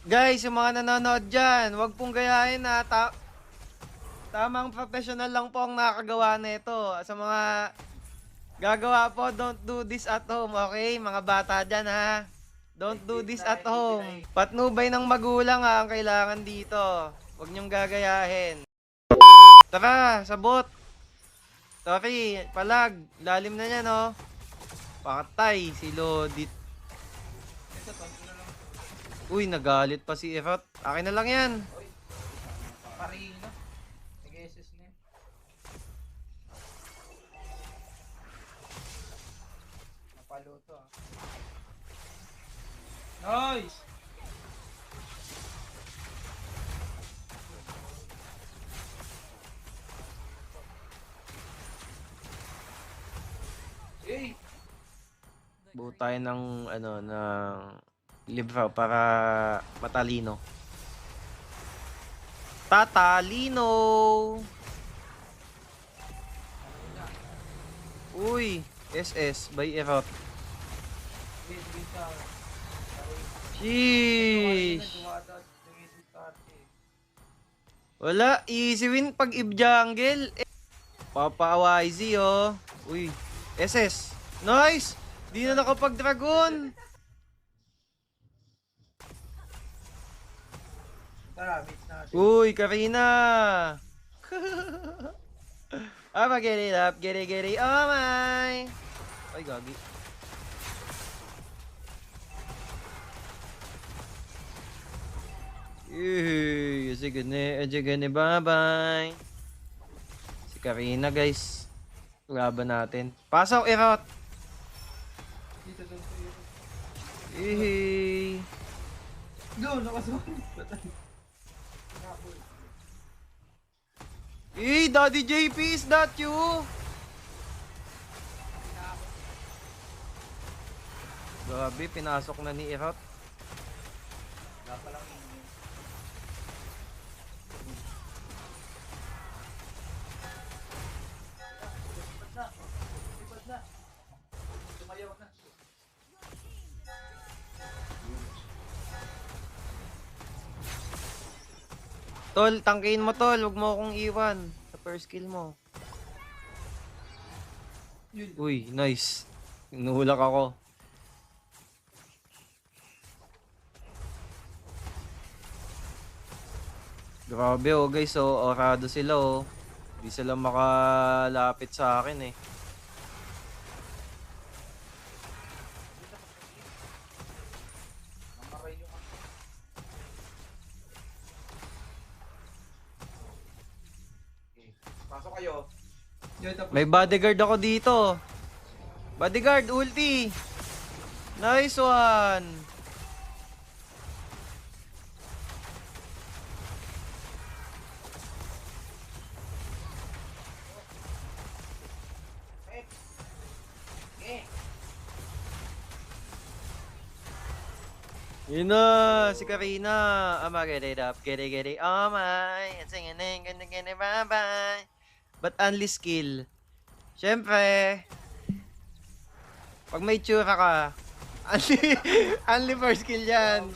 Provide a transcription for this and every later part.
Guys, yung mga nanonood dyan, wag pong gayahin na tamang professional lang po ang nakakagawa nito. Sa mga gagawa po, don't do this at home, okay? Mga bata dyan ha. Don't do this at home. Patnubay ng magulang ha ang kailangan dito. Huwag niyong gagayahin. Tara, sabot. Sorry, palag. Lalim na niya, no? Patay, si Lodit. Uy, nagalit pa si Erot. Akin na lang yan. Parino. Nag-SS na yun. Napaluto ah. Nice! Hey! Buo tayo ng ano ng libro para matalino. Tatalino. Uy, SS by Erot. Wait, wait lang. Sheesh. Wala, easy win pag if jungle. Papa YZ oh. Uy, SS. Nice. Di na nakapag-dragon. Tara, meet natin. Uy, Karina. Get it up, get it, oh my. Ay, gagi. Sige ne, bye-bye. Si Karina, guys. Laban natin. Pasok, Erot. Dito doon sa iyo. Ihey. Doon, nakasulit. Daddy JP, is that you? Grabe, pinasok na ni Erot. Wala pa lang yun. Lipat na. Tumayaw na. Tol, tangkihin mo tol, huwag mo akong iwan sa first kill mo. Yun. Uy, nice. Inuhulak ako. Grabe oh guys, oh, orado sila oh. Hindi sila makalapit sa akin eh. Mamakay yung ako. Okay. Pasok kayo. May bodyguard ako dito. Bodyguard, ulti. Nice one. Yun na, si Karina. Get it up, get it, oh my. And singing, gonna, bye-bye. But only skill. Siyempre, pag may tsura ka, only first skill yan.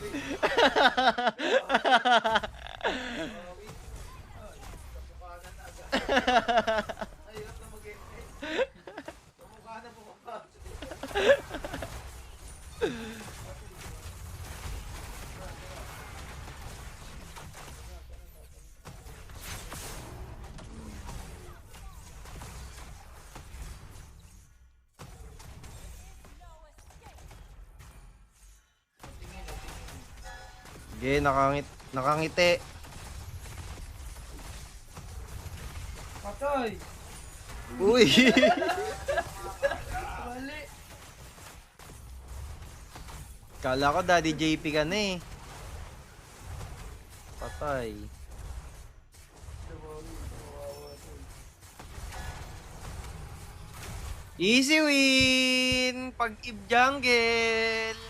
Ayun na mag-edit. Kamukha na bumaba. Sige, nakangiti. Patay! Uy. Mali! Kala ko Daddy JP ka na eh. Patay. Easy win! Pag-ib jungle!